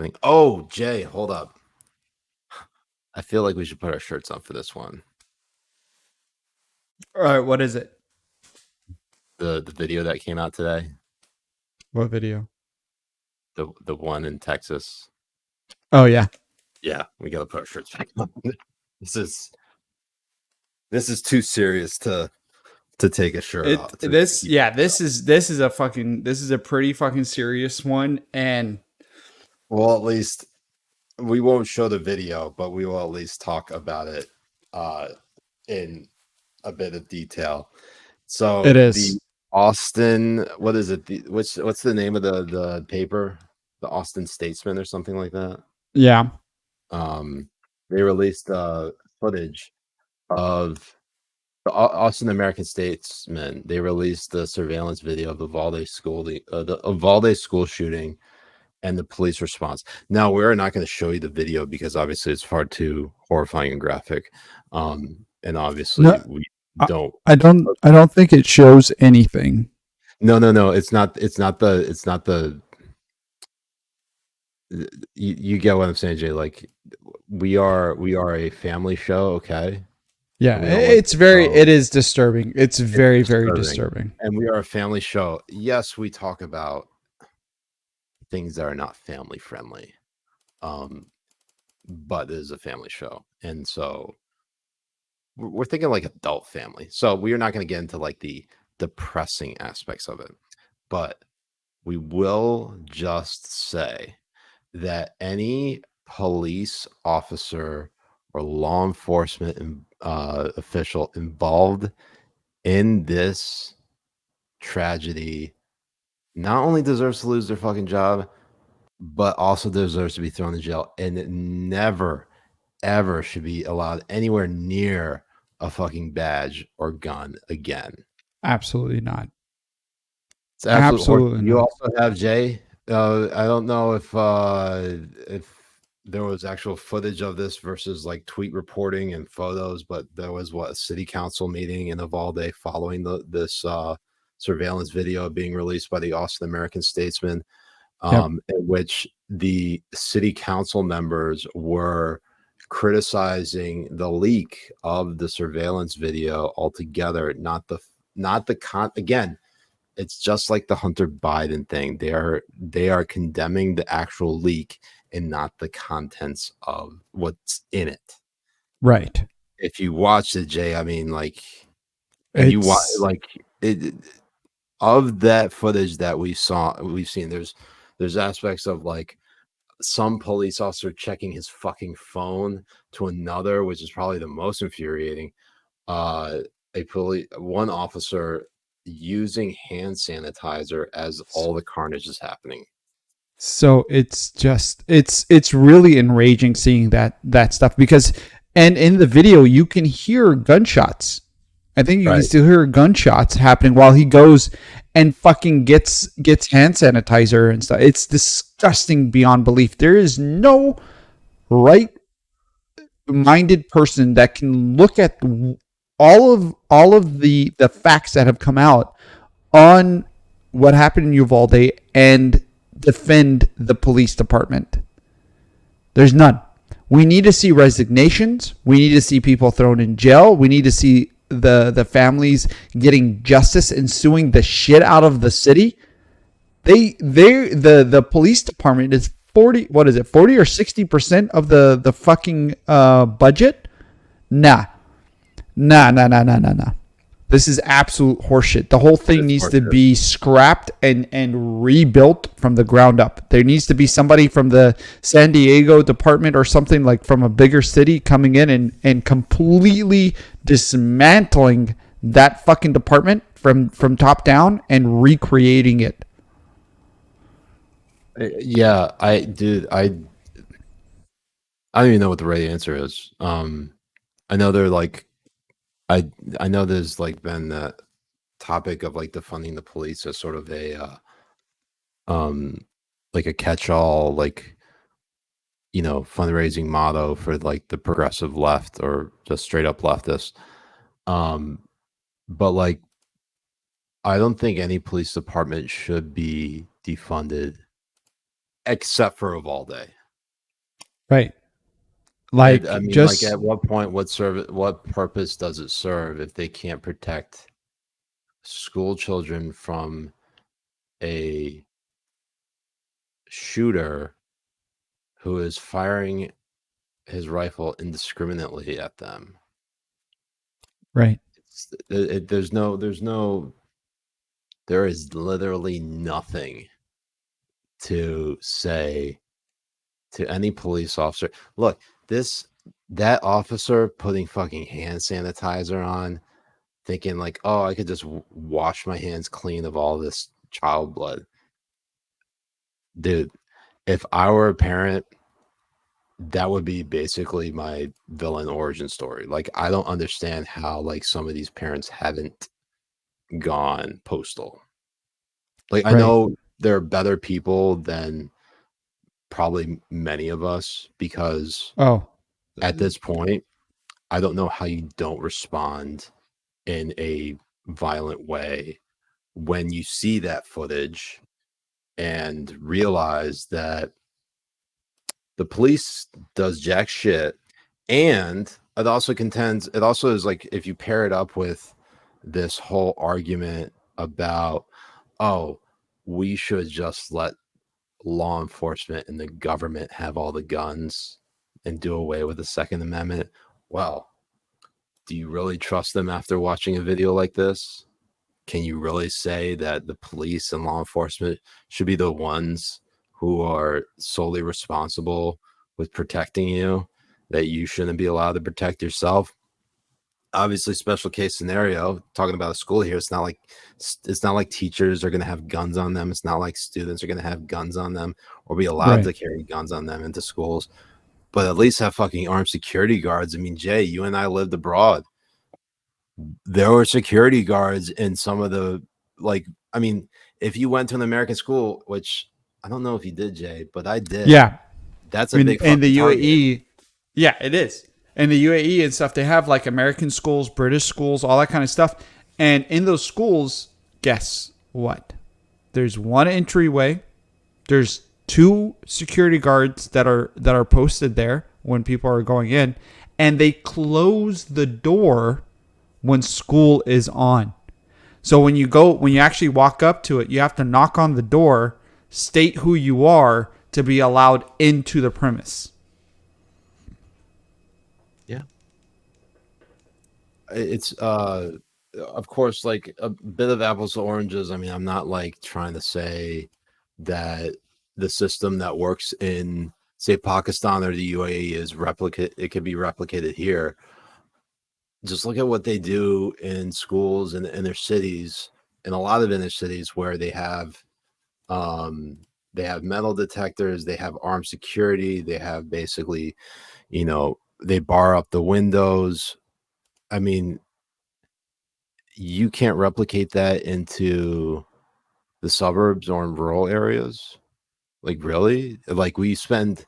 happening. Oh, Jay, hold up. I feel like we should put our shirts on for this one. All right, what is it? The video that came out today. What video? The one in Texas. Oh yeah. Yeah, we gotta put our shirts back on. This is too serious to take a shirt off. This is a pretty fucking serious one, and well, at least we won't show the video, but we will at least talk about it in a bit of detail. So it is the Austin, what is it? What's the name of the paper? The Austin Statesman or something like that. Yeah. They released footage of the Austin American Statesman. They released the surveillance video of the Uvalde school shooting and the police response. Now, we're not going to show you the video because obviously it's far too horrifying and graphic. And obviously we don't. I don't think it shows anything. No. It's not the. You get what I'm saying, Jay? Like we are a family show, okay? Yeah, it is disturbing. It's very disturbing. And we are a family show. Yes, we talk about things that are not family friendly. But it is a family show. And so we're thinking like adult family. So we are not going to get into like the depressing aspects of it. But we will just say that any police officer or law enforcement official involved in this tragedy not only deserves to lose their fucking job, but also deserves to be thrown in jail, and it never, ever should be allowed anywhere near a fucking badge or gun again. Absolutely not. It's absolutely not. You also have Jay. I don't know if there was actual footage of this versus like tweet reporting and photos, but there was a city council meeting in Uvalde following this surveillance video being released by the Austin American Statesman, in which the city council members were criticizing the leak of the surveillance video altogether, again. It's just like the Hunter Biden thing. They are condemning the actual leak and not the contents of what's in it. Right. If you watch it, Jay, I mean, like, you watch like it of that footage that we've seen. There's aspects of like some police officer checking his fucking phone to another, which is probably the most infuriating. One officer using hand sanitizer as all the carnage is happening. So it's really enraging seeing that stuff, because and in the video you can hear gunshots. I think you can still hear gunshots happening while he goes and fucking gets hand sanitizer and stuff. It's disgusting beyond belief. There is no right-minded person that can look at all of the facts that have come out on what happened in Uvalde and defend the police department. There's none. We need to see resignations. We need to see people thrown in jail. We need to see the families getting justice and suing the shit out of the city. The police department is 40 or 60% of the fucking budget? Nah. This is absolute horseshit. The whole thing needs to be scrapped and rebuilt from the ground up. There needs to be somebody from the San Diego department or something, like from a bigger city, coming in and completely dismantling that fucking department from top down and recreating it. Yeah, I don't even know what the right answer is. I know they're like, I know there's like been that topic of like defunding the police as sort of a like a catch-all, like, you know, fundraising motto for like the progressive left or just straight up leftists. But like, I don't think any police department should be defunded except for Uvalde. Right. Like I mean, like, just at what point, what purpose does it serve if they can't protect school children from a shooter who is firing his rifle indiscriminately at them? right. There is literally nothing to say to any police officer. Look, that officer putting fucking hand sanitizer on, thinking like, oh, I could just wash my hands clean of all this child blood. Dude, if I were a parent, that would be basically my villain origin story. Like, I don't understand how like some of these parents haven't gone postal. Like, I Right. know there are better people than probably many of us, because Oh, at this point, I don't know how you don't respond in a violent way when you see that footage and realize that the police does jack shit. And it also is like, if you pair it up with this whole argument about, oh, we should just let law enforcement and the government have all the guns and do away with the Second Amendment. Well, do you really trust them after watching a video like this? Can you really say that the police and law enforcement should be the ones who are solely responsible with protecting you, that you shouldn't be allowed to protect yourself? Obviously, special case scenario, talking about a school here, it's not like teachers are going to have guns on them. It's not like students are going to have guns on them or be allowed right. to carry guns on them into schools, but at least have fucking armed security guards. I mean, Jay, you and I lived abroad. There were security guards in some of the, like, I mean, if you went to an American school, which I don't know if you did, Jay, but I did. Yeah. That's I a mean, big in the fucking target. UAE, yeah, it is. In the UAE and stuff, they have like American schools, British schools, all that kind of stuff. And in those schools, guess what? There's one entryway. There's two security guards that are posted there when people are going in, and they close the door when school is on. So when you actually walk up to it, you have to knock on the door, state who you are to be allowed into the premise. Yeah. It's of course, like, a bit of apples to oranges. I mean, I'm not like trying to say that the system that works in, say, Pakistan or the UAE it could be replicated here. Just look at what they do in schools and in their cities, in a lot of inner cities, where um they have metal detectors, they have armed security, they have basically, they bar up the windows. I mean, you can't replicate that into the suburbs or in rural areas. Like, really? Like, we spend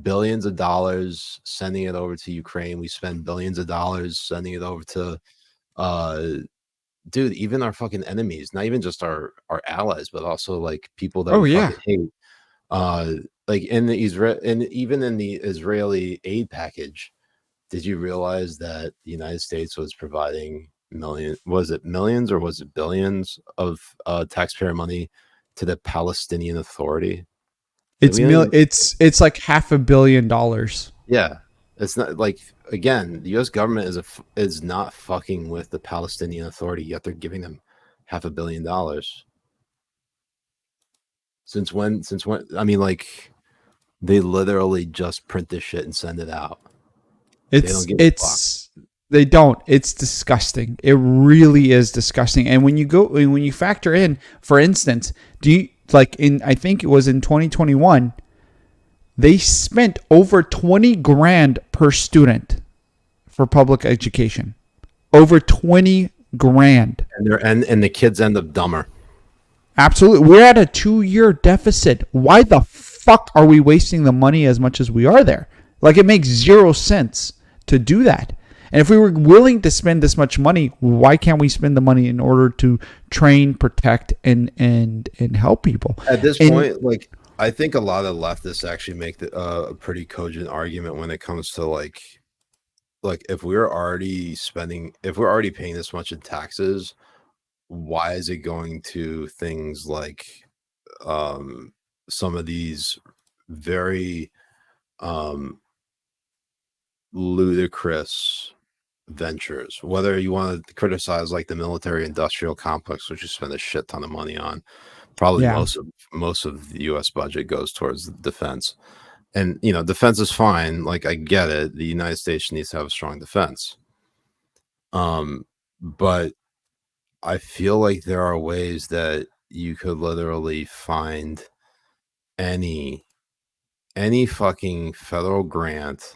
billions of dollars sending it over to Ukraine. We spend billions of dollars sending it over to, uh dude, even our fucking enemies, not even just our allies, but also like people that Oh we yeah. fucking hate. Uh like, in the Israel, and even in the Israeli aid package, did you realize that the United States was providing was it millions or was it billions of taxpayer money to the Palestinian Authority? Like, we don't even, It's like $500 million. yeah, it's not like, again, the U.S. government is not fucking with the Palestinian Authority, yet they're giving them $500 million. Since when? Since when? I mean, like, they literally just print this shit and send it out. They don't It's give a fuck. it's they don't. It's disgusting. It really is disgusting. And when you factor in, for instance, do you like in I think it was in 2021, they spent over 20 grand per student for public education. Over 20 grand. And the kids end up dumber. Absolutely. We're at a 2-year deficit. Why the fuck are we wasting the money as much as we are there? Like, it makes zero sense to do that. And if we were willing to spend this much money, why can't we spend the money in order to train, protect, and help people? At this And point, like, I think a lot of leftists actually make a pretty cogent argument when it comes to like if we're already paying this much in taxes, why is it going to things like um some of these very um ludicrous ventures, whether you want to criticize like the military industrial complex, which you spend a shit ton of money on. Probably Yeah. most of the US budget goes towards defense. And defense is fine, like I get it. The United States needs to have a strong defense. But I feel like there are ways that you could literally find any fucking federal grant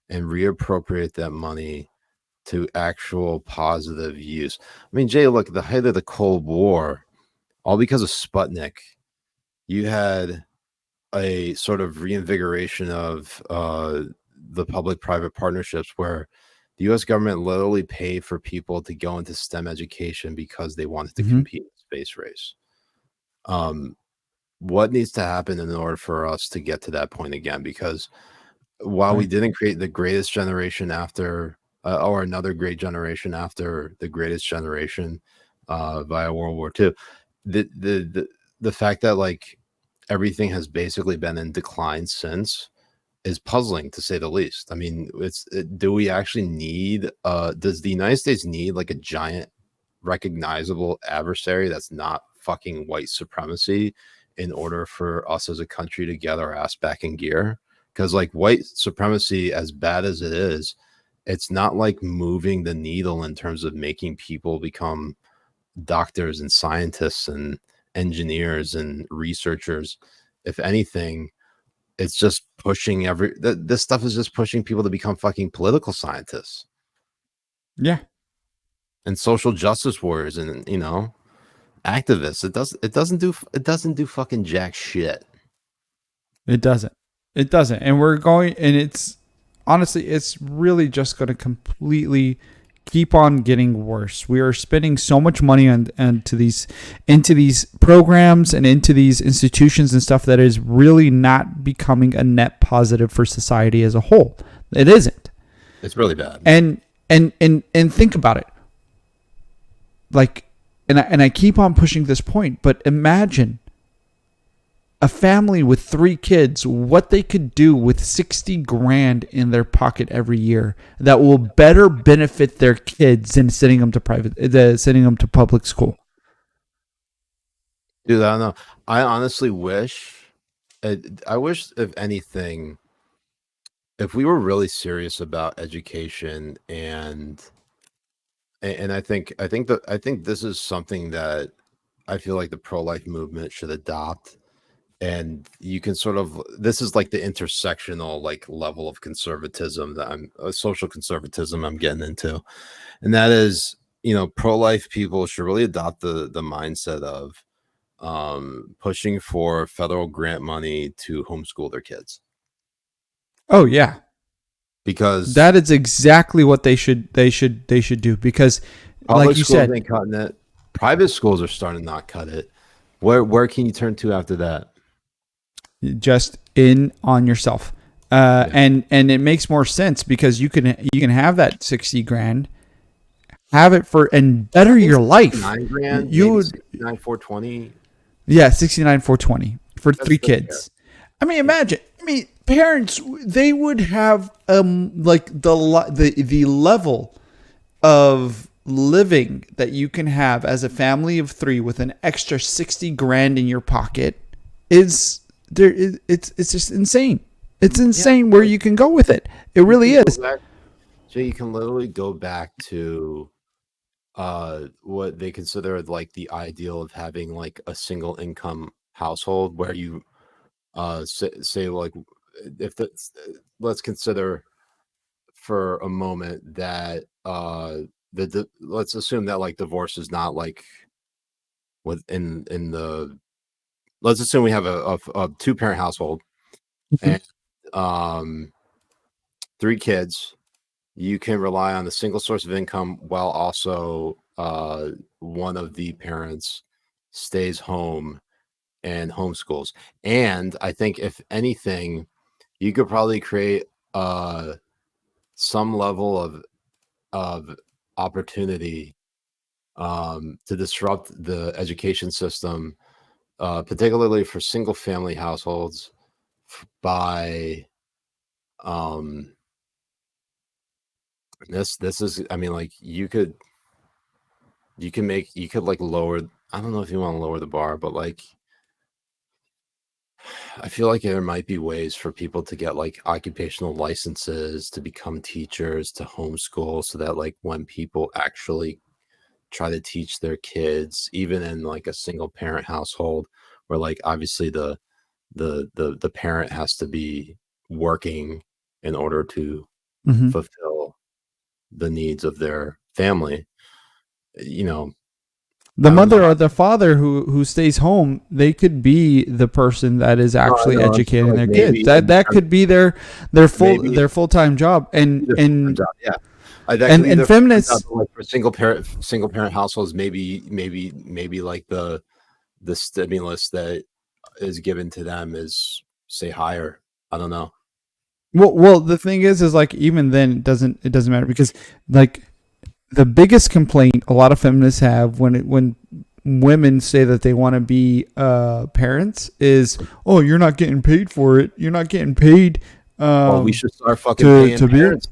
and reappropriate that money to actual positive use. I mean, Jay, look, at the height of the Cold War, all because of Sputnik, you had a sort of reinvigoration of the public-private partnerships where the U.S. government literally paid for people to go into STEM education because they wanted to compete in the space race. What needs to happen in order for us to get to that point again? Because while we didn't create the greatest generation after, or another great generation after the greatest generation via World War II, the fact that like everything has basically been in decline since is puzzling to say the least. I mean, do we actually need does the United States need like a giant recognizable adversary that's not fucking white supremacy in order for us as a country to get our ass back in gear? Because like white supremacy, as bad as it is, it's not like moving the needle in terms of making people become doctors and scientists and engineers and researchers. If anything, it's just pushing this stuff is just pushing people to become fucking political scientists. Yeah. And social justice warriors and activists. It doesn't do fucking jack shit. It doesn't. It doesn't. And we're going, and it's honestly, it's really just going to completely keep on getting worse. We are spending so much money into these programs and into these institutions and stuff that is really not becoming a net positive for society as a whole. It isn't. It's really bad. And think about it. Like, and I keep on pushing this point, but imagine a family with 3 kids, what they could do with 60 grand in their pocket every year that will better benefit their kids than sending them to public school. Dude, I don't know. I honestly wish, if anything, if we were really serious about education and I think this is something that I feel like the pro-life movement should adopt. And you can sort of, this is like the intersectional like level of conservatism that social conservatism I'm getting into. And that is, pro-life people should really adopt the mindset of pushing for federal grant money to homeschool their kids. Oh yeah. Because that is exactly what they should do, because like you said, ain't cutting it. Private schools are starting to not cut it. Where can you turn to after that? Just in on yourself. And it makes more sense because you can have that 60 grand, have it for and better your life. 9 grand, you would 69 420. Yeah, 69 420 for 3 kids. I mean, imagine. I mean, parents, they would have like the level of living that you can have as a family of 3 with an extra 60 grand in your pocket is there. It's just insane. It's insane where you can go with it. It really is. So you can literally go back to what they consider like the ideal of having like a single income household, where you say like, if that's, let's consider for a moment that let's assume that like divorce is not like within in the, let's assume we have a 2-parent household and 3 kids. You can rely on a single source of income while also one of the parents stays home and homeschools. And I think if anything, you could probably create some level of opportunity to disrupt the education system, particularly for single family households, by this is, I mean, like you could like lower, I don't know if you want to lower the bar, but like I feel like there might be ways for people to get like occupational licenses to become teachers, to homeschool, so that like when people actually try to teach their kids, even in like a single parent household, where like obviously the parent has to be working in order to fulfill the needs of their family, you know, the mother or the father who stays home, they could be the person that is actually educating their kids. That could be their full-time job. And yeah. And feminists, like for single parent households, maybe like the stimulus that is given to them is, say, higher. I don't know. Well, the thing is like even then it doesn't matter, because like the biggest complaint a lot of feminists have when women say that they want to be parents is, oh, you're not getting paid for it. You're not getting paid. Well, we should start fucking paying parents.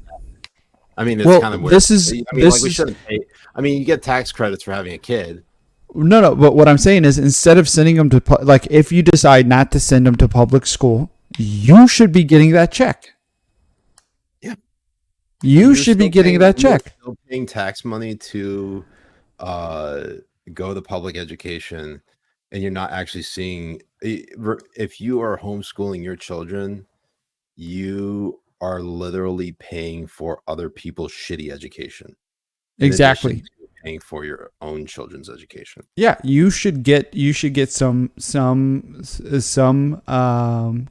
I mean, it's kind of weird. We shouldn't pay. I mean, you get tax credits for having a kid. No, but what I'm saying is, instead of sending them to, like, if you decide not to send them to public school, you should be getting that check. Yeah. You should be getting that check. You're still paying tax money to go to public education, and you're not actually seeing, if you are homeschooling your children, you are literally paying for other people's shitty education. Exactly. Paying for your own children's education. Yeah, you should get some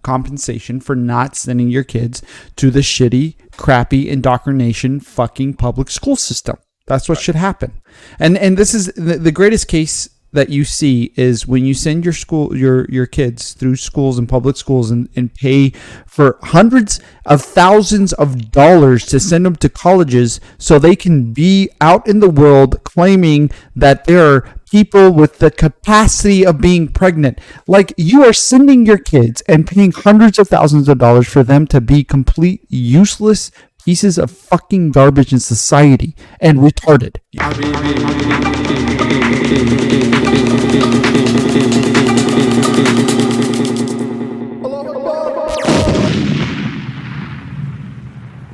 compensation for not sending your kids to the shitty, crappy indoctrination fucking public school system. That's what should happen. And this is the greatest case that you see is when you send your kids through schools and public schools and pay for hundreds of thousands of dollars to send them to colleges so they can be out in the world claiming that there are people with the capacity of being pregnant. Like, you are sending your kids and paying hundreds of thousands of dollars for them to be complete useless pieces of fucking garbage in society and retarded.